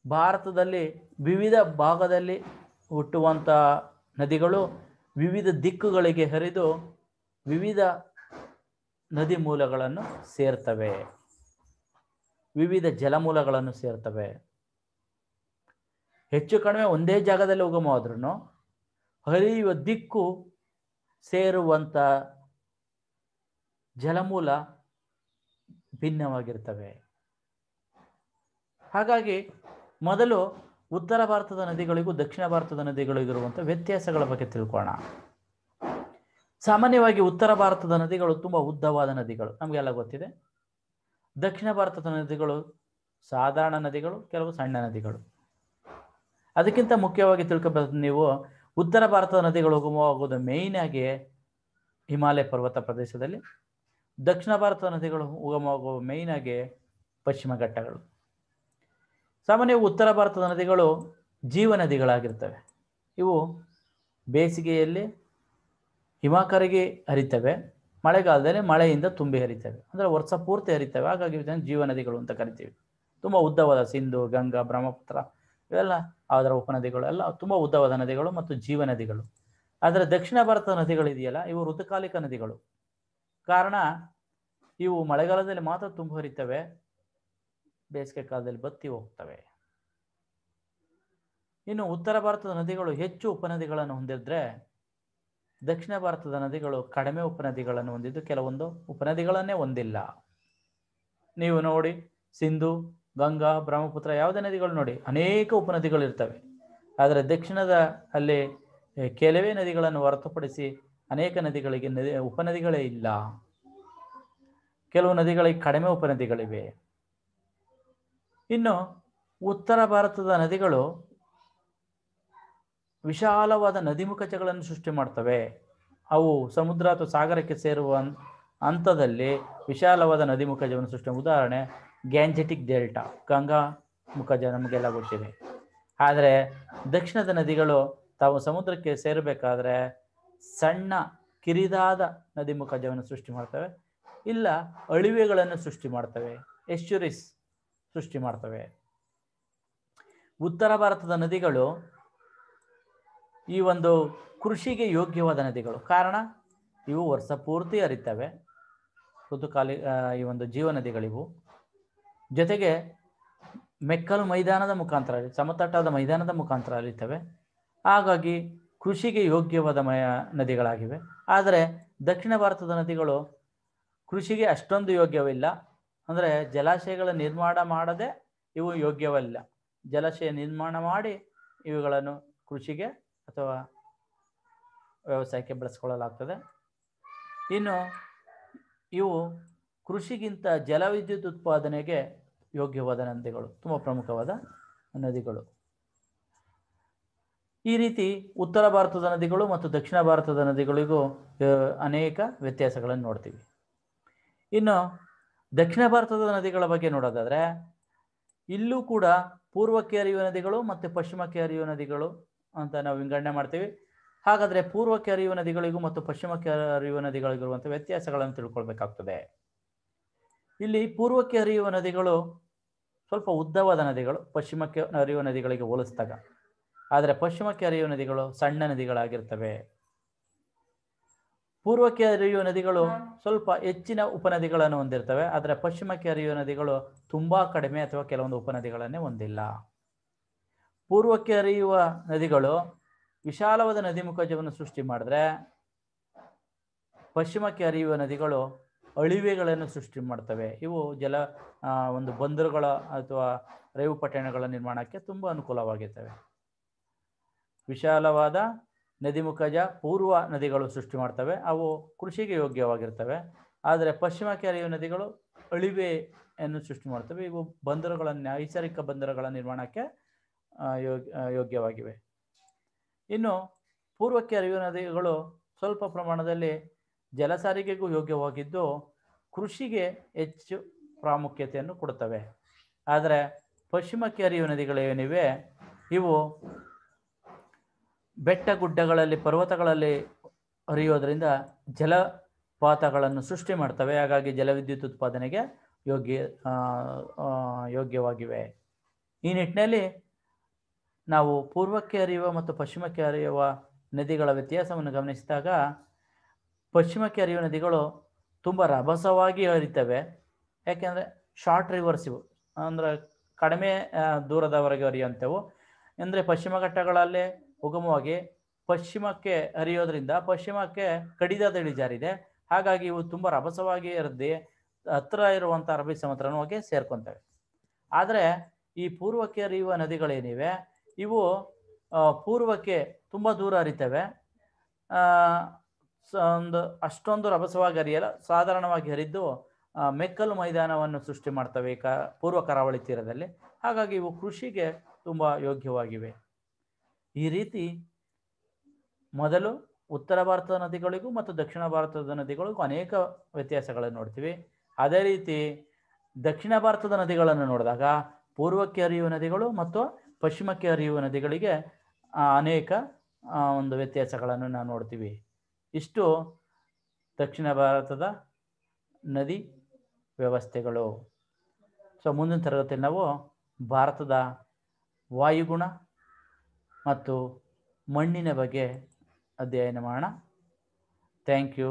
ಭಾರತದಲ್ಲಿ ವಿವಿಧ ಭಾಗದಲ್ಲಿ ಹುಟ್ಟುವಂಥ ನದಿಗಳು ವಿವಿಧ ದಿಕ್ಕುಗಳಿಗೆ ಹರಿದು ವಿವಿಧ ನದಿ ಮೂಲಗಳನ್ನು ಸೇರ್ತವೆ, ವಿವಿಧ ಜಲಮೂಲಗಳನ್ನು ಸೇರ್ತವೆ. ಹೆಚ್ಚು ಕಡಿಮೆ ಒಂದೇ ಜಾಗದಲ್ಲಿ ಉಗಮವಾದ್ರೂ ಹರಿಯುವ ದಿಕ್ಕು ಸೇರುವಂಥ ಜಲಮೂಲ ಭಿನ್ನವಾಗಿರ್ತವೆ. ಹಾಗಾಗಿ ಮೊದಲು ಉತ್ತರ ಭಾರತದ ನದಿಗಳಿಗೂ ದಕ್ಷಿಣ ಭಾರತದ ನದಿಗಳಿಗಿರುವಂಥ ವ್ಯತ್ಯಾಸಗಳ ಬಗ್ಗೆ ತಿಳ್ಕೊಳ್ಳೋಣ. ಸಾಮಾನ್ಯವಾಗಿ ಉತ್ತರ ಭಾರತದ ನದಿಗಳು ತುಂಬ ಉದ್ದವಾದ ನದಿಗಳು, ನಮಗೆಲ್ಲ ಗೊತ್ತಿದೆ. ದಕ್ಷಿಣ ಭಾರತದ ನದಿಗಳು ಸಾಧಾರಣ ನದಿಗಳು, ಕೆಲವು ಸಣ್ಣ ನದಿಗಳು. ಅದಕ್ಕಿಂತ ಮುಖ್ಯವಾಗಿ ತಿಳ್ಕೊಬೇಕು ನೀವು, ಉತ್ತರ ಭಾರತದ ನದಿಗಳು ಉಗಮವಾಗುವುದು ಮೇಯ್ನಾಗಿ ಹಿಮಾಲಯ ಪರ್ವತ ಪ್ರದೇಶದಲ್ಲಿ. ದಕ್ಷಿಣ ಭಾರತದ ನದಿಗಳು ಉಗಮವಾಗುವ ಮೇಯ್ನಾಗಿ ಪಶ್ಚಿಮ ಘಟ್ಟಗಳು. ಸಾಮಾನ್ಯವಾಗಿ ಉತ್ತರ ಭಾರತದ ನದಿಗಳು ಜೀವ ನದಿಗಳಾಗಿರ್ತವೆ. ಇವು ಬೇಸಿಗೆಯಲ್ಲಿ ಹಿಮ ಕರಗಿ ಹರಿತವೆ, ಮಳೆಗಾಲದಲ್ಲಿ ಮಳೆಯಿಂದ ತುಂಬಿ ಹರಿತವೆ, ಅಂದರೆ ವರ್ಷ ಪೂರ್ತಿ ಹರಿತವೆ. ಹಾಗಾಗಿ ಇದನ್ನು ಜೀವ ನದಿಗಳು ಅಂತ ಕರಿತೀವಿ. ತುಂಬ ಉದ್ದವಾದ ಸಿಂಧು, ಗಂಗಾ, ಬ್ರಹ್ಮಪುತ್ರ ಇವೆಲ್ಲ ಅದರ ಉಪನದಿಗಳು ಎಲ್ಲ ತುಂಬ ಉದ್ದವಾದ ನದಿಗಳು ಮತ್ತು ಜೀವ ನದಿಗಳು. ಆದರೆ ದಕ್ಷಿಣ ಭಾರತದ ನದಿಗಳಿದೆಯಲ್ಲ, ಇವು ಋತುಕಾಲಿಕ ನದಿಗಳು. ಕಾರಣ ಇವು ಮಳೆಗಾಲದಲ್ಲಿ ಮಾತ್ರ ತುಂಬ ಹರಿತವೆ, ಬೇಸಿಗೆ ಕಾಲದಲ್ಲಿ ಬತ್ತಿ ಹೋಗ್ತವೆ. ಇನ್ನು ಉತ್ತರ ಭಾರತದ ನದಿಗಳು ಹೆಚ್ಚು ಉಪನದಿಗಳನ್ನು ಹೊಂದಿದ್ರೆ, ದಕ್ಷಿಣ ಭಾರತದ ನದಿಗಳು ಕಡಿಮೆ ಉಪನದಿಗಳನ್ನು ಹೊಂದಿದ್ದು ಕೆಲವೊಂದು ಉಪನದಿಗಳನ್ನೇ ಹೊಂದಿಲ್ಲ. ನೀವು ನೋಡಿ, ಸಿಂಧು, ಗಂಗಾ, ಬ್ರಹ್ಮಪುತ್ರ ಯಾವುದೇ ನದಿಗಳು ನೋಡಿ, ಅನೇಕ ಉಪನದಿಗಳಿರ್ತವೆ. ಆದರೆ ದಕ್ಷಿಣದ ಅಲ್ಲಿ ಕೆಲವೇ ನದಿಗಳನ್ನು ಹೊರತುಪಡಿಸಿ ಅನೇಕ ನದಿಗಳಿಗೆ ಉಪನದಿಗಳೇ ಇಲ್ಲ. ಕೆಲವು ನದಿಗಳಿಗೆ ಕಡಿಮೆ ಉಪನದಿಗಳಿವೆ. ಇನ್ನು ಉತ್ತರ ಭಾರತದ ನದಿಗಳು ವಿಶಾಲವಾದ ನದಿಮುಖಜಗಳನ್ನು ಸೃಷ್ಟಿ ಮಾಡ್ತವೆ. ಅವು ಸಮುದ್ರ ಅಥವಾ ಸಾಗರಕ್ಕೆ ಸೇರುವ ಹಂತದಲ್ಲಿ ವಿಶಾಲವಾದ ನದಿಮುಖಜವನ್ನು ಸೃಷ್ಟಿ. ಉದಾಹರಣೆ ಗ್ಯಾಂಜೆಟಿಕ್ ಡೆಲ್ಟಾ, ಗಂಗಾ ಮುಖಜ ನಮಗೆಲ್ಲ ಗೊತ್ತಿದೆ. ಆದರೆ ದಕ್ಷಿಣದ ನದಿಗಳು ತಾವು ಸಮುದ್ರಕ್ಕೆ ಸೇರಬೇಕಾದ್ರೆ ಸಣ್ಣ ಕಿರಿದಾದ ನದಿಮುಖಜವನ್ನು ಸೃಷ್ಟಿ ಮಾಡ್ತವೆ, ಇಲ್ಲ ಅಳಿವೆಗಳನ್ನು ಸೃಷ್ಟಿ ಮಾಡ್ತವೆ, ಎಸ್ಚುರೀಸ್ ಸೃಷ್ಟಿ ಮಾಡ್ತವೆ. ಉತ್ತರ ಭಾರತದ ನದಿಗಳು ಈ ಒಂದು ಕೃಷಿಗೆ ಯೋಗ್ಯವಾದ ನದಿಗಳು. ಕಾರಣ ಇವು ವರ್ಷ ಪೂರ್ತಿ ಹರಿತವೆ, ಈ ಒಂದು ಜೀವ ನದಿಗಳಿವು. ಜೊತೆಗೆ ಮೆಕ್ಕಲು ಮೈದಾನದ ಮುಖಾಂತರ, ಸಮತಟ್ಟಾದ ಮೈದಾನದ ಮುಖಾಂತರ ಹರಿತವೆ. ಹಾಗಾಗಿ ಕೃಷಿಗೆ ಯೋಗ್ಯವಾದ ನದಿಗಳಾಗಿವೆ. ಆದರೆ ದಕ್ಷಿಣ ಭಾರತದ ನದಿಗಳು ಕೃಷಿಗೆ ಅಷ್ಟೊಂದು ಯೋಗ್ಯವಿಲ್ಲ. ಅಂದರೆ ಜಲಾಶಯಗಳ ನಿರ್ಮಾಣ ಮಾಡದೆ ಇವು ಯೋಗ್ಯವಲ್ಲ. ಜಲಾಶಯ ನಿರ್ಮಾಣ ಮಾಡಿ ಇವುಗಳನ್ನು ಕೃಷಿಗೆ ಅಥವಾ ವ್ಯವಸಾಯಕ್ಕೆ ಬಳಸ್ಕೊಳ್ಳಲಾಗ್ತದೆ. ಇನ್ನು ಇವು ಕೃಷಿಗಿಂತ ಜಲವಿದ್ಯುತ್ ಉತ್ಪಾದನೆಗೆ ಯೋಗ್ಯವಾದ ನದಿಗಳು, ತುಂಬ ಪ್ರಮುಖವಾದ ನದಿಗಳು. ಈ ರೀತಿ ಉತ್ತರ ಭಾರತದ ನದಿಗಳು ಮತ್ತು ದಕ್ಷಿಣ ಭಾರತದ ನದಿಗಳಿಗೂ ಅನೇಕ ವ್ಯತ್ಯಾಸಗಳನ್ನು ನೋಡ್ತೀವಿ. ಇನ್ನು ದಕ್ಷಿಣ ಭಾರತದ ನದಿಗಳ ಬಗ್ಗೆ ನೋಡೋದಾದರೆ ಇಲ್ಲೂ ಕೂಡ ಪೂರ್ವಕ್ಕೆ ಹರಿಯುವ ನದಿಗಳು ಮತ್ತು ಪಶ್ಚಿಮಕ್ಕೆ ಹರಿಯುವ ನದಿಗಳು ಅಂತ ನಾವು ವಿಂಗಡಣೆ ಮಾಡ್ತೀವಿ. ಹಾಗಾದರೆ ಪೂರ್ವಕ್ಕೆ ಹರಿಯುವ ನದಿಗಳಿಗೂ ಮತ್ತು ಪಶ್ಚಿಮಕ್ಕೆ ಹರಿಯುವ ನದಿಗಳಿಗಿರುವಂಥ ವ್ಯತ್ಯಾಸಗಳನ್ನು ತಿಳ್ಕೊಳ್ಬೇಕಾಗ್ತದೆ. ಇಲ್ಲಿ ಪೂರ್ವಕ್ಕೆ ಹರಿಯುವ ನದಿಗಳು ಸ್ವಲ್ಪ ಉದ್ದವಾದ ನದಿಗಳು ಪಶ್ಚಿಮಕ್ಕೆ ಹರಿಯುವ ನದಿಗಳಿಗೆ ಹೋಲಿಸಿದಾಗ. ಆದರೆ ಪಶ್ಚಿಮಕ್ಕೆ ಹರಿಯುವ ನದಿಗಳು ಸಣ್ಣ ನದಿಗಳಾಗಿರ್ತವೆ. ಪೂರ್ವಕ್ಕೆ ಹರಿಯುವ ನದಿಗಳು ಸ್ವಲ್ಪ ಹೆಚ್ಚಿನ ಉಪನದಿಗಳನ್ನು ಹೊಂದಿರ್ತವೆ. ಆದರೆ ಪಶ್ಚಿಮಕ್ಕೆ ಹರಿಯುವ ನದಿಗಳು ತುಂಬ ಕಡಿಮೆ ಅಥವಾ ಕೆಲವೊಂದು ಉಪನದಿಗಳನ್ನೇ ಹೊಂದಿಲ್ಲ. ಪೂರ್ವಕ್ಕೆ ಹರಿಯುವ ನದಿಗಳು ವಿಶಾಲವಾದ ನದಿಮುಖಜವನ್ನು ಸೃಷ್ಟಿ ಮಾಡಿದ್ರೆ, ಪಶ್ಚಿಮಕ್ಕೆ ಹರಿಯುವ ನದಿಗಳು ಅಳಿವೆಗಳನ್ನು ಸೃಷ್ಟಿ ಮಾಡ್ತವೆ. ಇವು ಒಂದು ಬಂದರುಗಳ ಅಥವಾ ರೈಲು ಪಟ್ಟಣಗಳ ನಿರ್ಮಾಣಕ್ಕೆ ತುಂಬ ಅನುಕೂಲವಾಗಿರ್ತವೆ. ವಿಶಾಲವಾದ ನದಿಮುಖಜ ಪೂರ್ವ ನದಿಗಳು ಸೃಷ್ಟಿ ಮಾಡ್ತವೆ, ಅವು ಕೃಷಿಗೆ ಯೋಗ್ಯವಾಗಿರ್ತವೆ. ಆದರೆ ಪಶ್ಚಿಮಕ್ಕೆ ಹರಿಯುವ ನದಿಗಳು ಅಳಿವೆಯನ್ನು ಸೃಷ್ಟಿ ಮಾಡ್ತವೆ, ಇವು ನೈಸರ್ಗಿಕ ಬಂದರುಗಳ ನಿರ್ಮಾಣಕ್ಕೆ ಯೋಗ್ಯವಾಗಿವೆ. ಇನ್ನು ಪೂರ್ವಕ್ಕೆ ಹರಿಯುವ ನದಿಗಳು ಸ್ವಲ್ಪ ಪ್ರಮಾಣದಲ್ಲಿ ಜಲ ಸಾರಿಗೆಗೂ ಯೋಗ್ಯವಾಗಿದ್ದು ಕೃಷಿಗೆ ಹೆಚ್ಚು ಪ್ರಾಮುಖ್ಯತೆಯನ್ನು ಕೊಡುತ್ತವೆ. ಆದರೆ ಪಶ್ಚಿಮಕ್ಕೆ ಹರಿಯುವ ನದಿಗಳೇನಿವೆ ಇವು ಬೆಟ್ಟ ಗುಡ್ಡಗಳಲ್ಲಿ ಪರ್ವತಗಳಲ್ಲಿ ಹರಿಯೋದ್ರಿಂದ ಜಲಪಾತಗಳನ್ನು ಸೃಷ್ಟಿ ಮಾಡ್ತವೆ. ಹಾಗಾಗಿ ಜಲವಿದ್ಯುತ್ ಉತ್ಪಾದನೆಗೆ ಯೋಗ್ಯವಾಗಿವೆ. ಈ ನಿಟ್ಟಿನಲ್ಲಿ ನಾವು ಪೂರ್ವಕ್ಕೆ ಹರಿಯುವ ಮತ್ತು ಪಶ್ಚಿಮಕ್ಕೆ ಹರಿಯುವ ನದಿಗಳ ವ್ಯತ್ಯಾಸವನ್ನು ಗಮನಿಸಿದಾಗ ಪಶ್ಚಿಮಕ್ಕೆ ಹರಿಯುವ ನದಿಗಳು ತುಂಬ ರಭಸವಾಗಿ ಹರಿತವೆ. ಯಾಕೆಂದರೆ ಶಾರ್ಟ್ ರಿವರ್ಸ್ ಇವು, ಅಂದರೆ ಕಡಿಮೆ ದೂರದವರೆಗೆ ಹರಿಯುವಂಥವು. ಅಂದರೆ ಪಶ್ಚಿಮ ಘಟ್ಟಗಳಲ್ಲೇ ಉಗಮವಾಗಿ ಪಶ್ಚಿಮಕ್ಕೆ ಹರಿಯೋದ್ರಿಂದ ಪಶ್ಚಿಮಕ್ಕೆ ಕಡಿದಾದ ಇಳಿಜಾರಿದೆ. ಹಾಗಾಗಿ ಇವು ತುಂಬ ರಭಸವಾಗಿ ಹರಿದು ಹತ್ತಿರ ಇರುವಂಥ ಅರಬ್ಬಿ ಸಮುದ್ರನ ಹೋಗಿ ಸೇರ್ಕೊತವೆ. ಆದರೆ ಈ ಪೂರ್ವಕ್ಕೆ ಹರಿಯುವ ನದಿಗಳೇನಿವೆ ಇವು ಪೂರ್ವಕ್ಕೆ ತುಂಬ ದೂರ ಹರಿತವೆ. ಅಷ್ಟೊಂದು ರಭಸವಾಗಿ ಹರಿಯಲ್ಲ, ಸಾಧಾರಣವಾಗಿ ಹರಿದ್ದು ಮೆಕ್ಕಲು ಮೈದಾನವನ್ನು ಸೃಷ್ಟಿ ಮಾಡ್ತವೆ ಪೂರ್ವ ಕರಾವಳಿ ತೀರದಲ್ಲಿ. ಹಾಗಾಗಿ ಇವು ಕೃಷಿಗೆ ತುಂಬ ಯೋಗ್ಯವಾಗಿವೆ. ಈ ರೀತಿ ಮೊದಲು ಉತ್ತರ ಭಾರತದ ನದಿಗಳಿಗೂ ಮತ್ತು ದಕ್ಷಿಣ ಭಾರತದ ನದಿಗಳಿಗೂ ಅನೇಕ ವ್ಯತ್ಯಾಸಗಳನ್ನು ನೋಡ್ತೀವಿ. ಅದೇ ರೀತಿ ದಕ್ಷಿಣ ಭಾರತದ ನದಿಗಳನ್ನು ನೋಡಿದಾಗ ಪೂರ್ವಕ್ಕೆ ಹರಿಯುವ ನದಿಗಳು ಮತ್ತು ಪಶ್ಚಿಮಕ್ಕೆ ಹರಿಯುವ ನದಿಗಳಿಗೆ ಅನೇಕ ಒಂದು ವ್ಯತ್ಯಾಸಗಳನ್ನು ನಾವು ನೋಡ್ತೀವಿ. ಇಷ್ಟು ದಕ್ಷಿಣ ಭಾರತದ ನದಿ ವ್ಯವಸ್ಥೆಗಳು. ಮುಂದಿನ ತರಗತಿಯಲ್ಲಿ ನಾವು ಭಾರತದ ವಾಯುಗುಣ ಮತ್ತು ಮಣ್ಣಿನ ಬಗ್ಗೆ ಅಧ್ಯಯನ ಮಾಡೋಣ. Thank you.